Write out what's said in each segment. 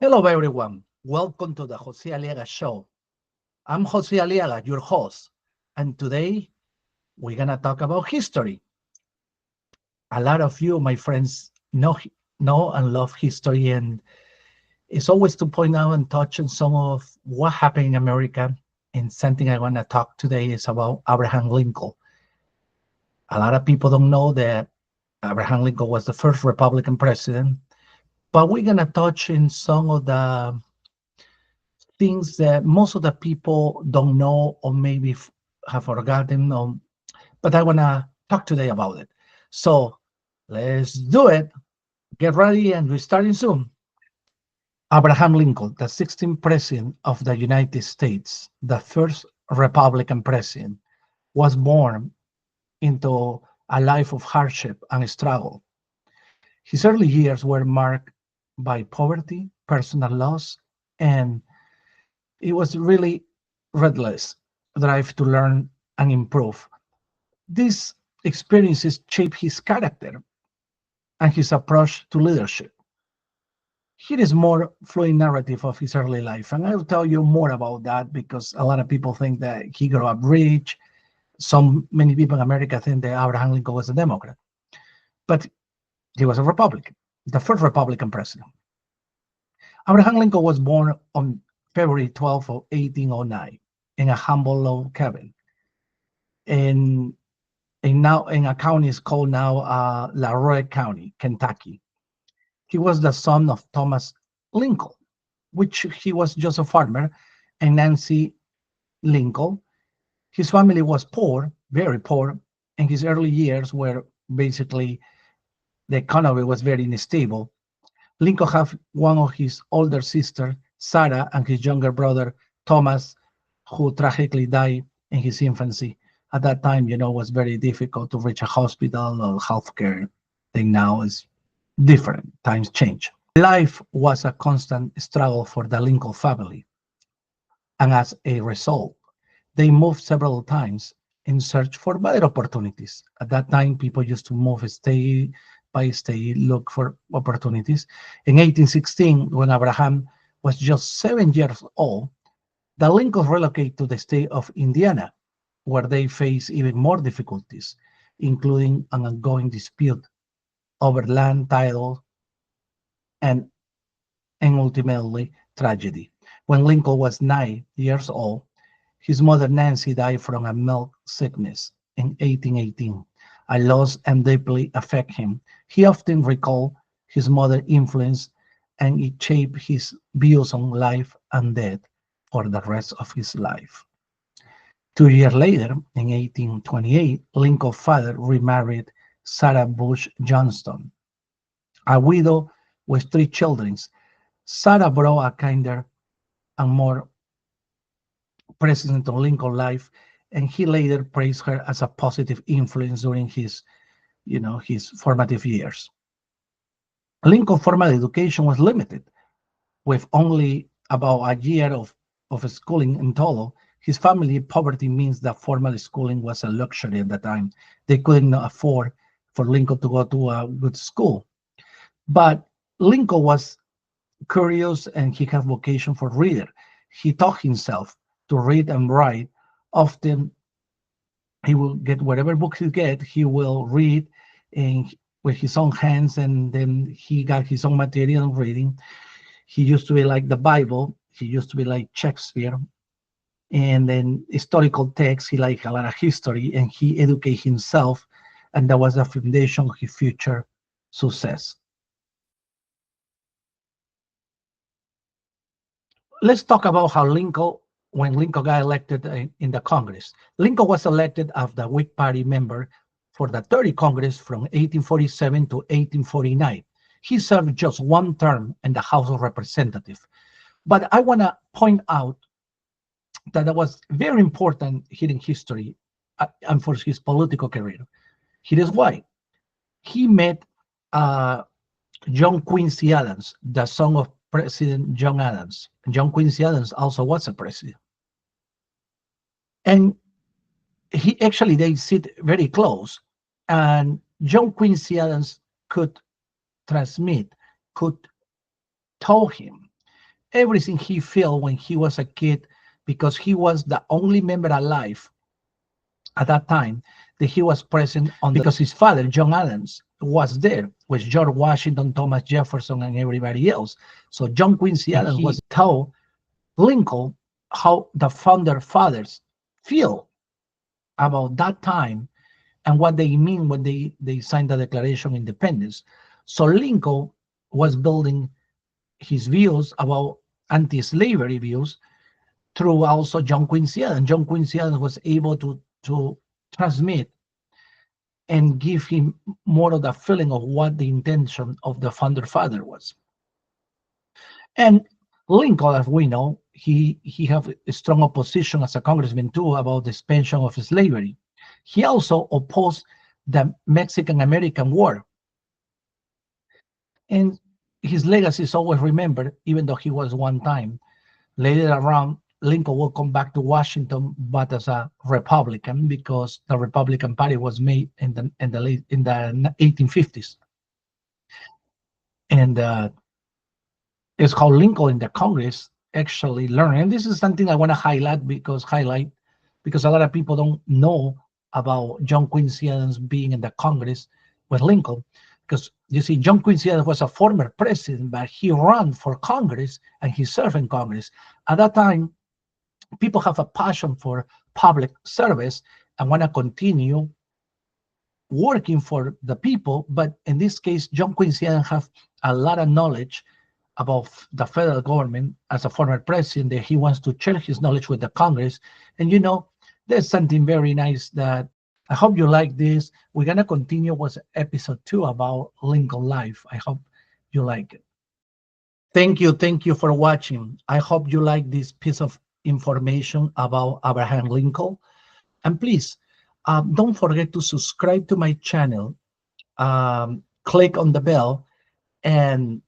Hello, everyone. Welcome to the Jose Aliaga Show. I'm Jose Aliaga, your host, and today we're going to talk about history. A lot of you, my friends, know and love history, and it's always to point out and touch on some of what happened in America. And something I want to talk today is about Abraham Lincoln. A lot of people don't know that Abraham Lincoln was the first Republican president, but we're going to touch in some of the things that most of the people don't know or maybe have forgotten. But I want to talk today about it. So let's do it. Get ready, and we're starting soon. Abraham Lincoln, the 16th president of the United States, the first Republican president, was born into a life of hardship and struggle. His early years were marked by poverty, personal loss, and it was really relentless drive to learn and improve. These experiences shaped his character and his approach to leadership. Here is more fluid narrative of his early life, and I'll tell you more about that because a lot of people think that he grew up rich. Many people in America think that Abraham Lincoln was a Democrat, but he was a Republican, the first Republican president. Abraham Lincoln was born on February 12th of 1809 in a humble log cabin in a county is called now LaRoe County, Kentucky. He was the son of Thomas Lincoln, which he was just a farmer, and Nancy Lincoln. His family was poor, very poor, and his early years were basically the economy was very unstable. Lincoln had one of his older sisters, Sarah, and his younger brother, Thomas, who tragically died in his infancy. At that time, it was very difficult to reach a hospital or healthcare thing. Now is different. Times change. Life was a constant struggle for the Lincoln family. And as a result, they moved several times in search for better opportunities. At that time, people used to move state by state, look for opportunities. In 1816, when Abraham was just 7 years old, the Lincolns relocated to the state of Indiana, where they faced even more difficulties, including an ongoing dispute over land title and ultimately tragedy. When Lincoln was 9 years old, his mother Nancy died from a milk sickness in 1818. A loss and deeply affected him. He often recalled his mother's influence, and it shaped his views on life and death for the rest of his life. 2 years later, in 1828, Lincoln's father remarried Sarah Bush Johnston, a widow with 3 children. Sarah brought a kinder and more presence to Lincoln's life, and he later praised her as a positive influence during his formative years. Lincoln's formal education was limited, with only about a year of schooling in total. His family poverty means that formal schooling was a luxury at the time. They couldn't afford for Lincoln to go to a good school. But Lincoln was curious and he had vocation for reader. He taught himself to read and write. Often he will get whatever book he get, he will read with his own hands, and then he got his own material of reading. He used to be like the Bible. He used to be like Shakespeare. And then historical texts, he liked a lot of history, and he educated himself, and that was the foundation of his future success. Let's talk about how when Lincoln got elected in the Congress. Lincoln was elected as the Whig Party member for the 30th Congress from 1847 to 1849. He served just 1 term in the House of Representatives. But I want to point out that was very important here in history and for his political career. Here is why. He met John Quincy Adams, the son of President John Adams. John Quincy Adams also was a president. And they sit very close. And John Quincy Adams could tell him everything he felt when he was a kid, because he was the only member alive at that time that he was present on the, because his father, John Adams, was there with George Washington, Thomas Jefferson, and everybody else. So John Quincy Adams was told Lincoln how the founder fathers feel about that time and what they mean when they signed the Declaration of Independence. So Lincoln was building his views about anti-slavery views through also John Quincy Adams. John Quincy Adams was able to transmit and give him more of the feeling of what the intention of the founder father was. And Lincoln, as we know, he have a strong opposition as a congressman too about the expansion of slavery. He also opposed the Mexican-American War. And his legacy is always remembered, even though he was one time. Later around, Lincoln will come back to Washington, but as a Republican, because the Republican Party was made in the 1850s, and it's how Lincoln in the Congress actually learned. And this is something I want to highlight because a lot of people don't know about John Quincy Adams being in the Congress with Lincoln. Because you see, John Quincy Adams was a former president, but he ran for Congress and he served in Congress. At that time, people have a passion for public service and want to continue working for the people. But in this case, John Quincy Adams have a lot of knowledge about the federal government as a former president, that he wants to share his knowledge with the Congress. And there's something very nice that I hope you like this. We're going to continue with episode 2 about Lincoln life. I hope you like it. Thank you for watching. I hope you like this piece of information about Abraham Lincoln. And please, don't forget to subscribe to my channel. Click on the bell, and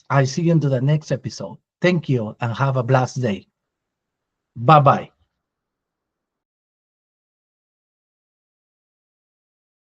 I see you into the next episode. Thank you and have a blessed day. Bye-bye.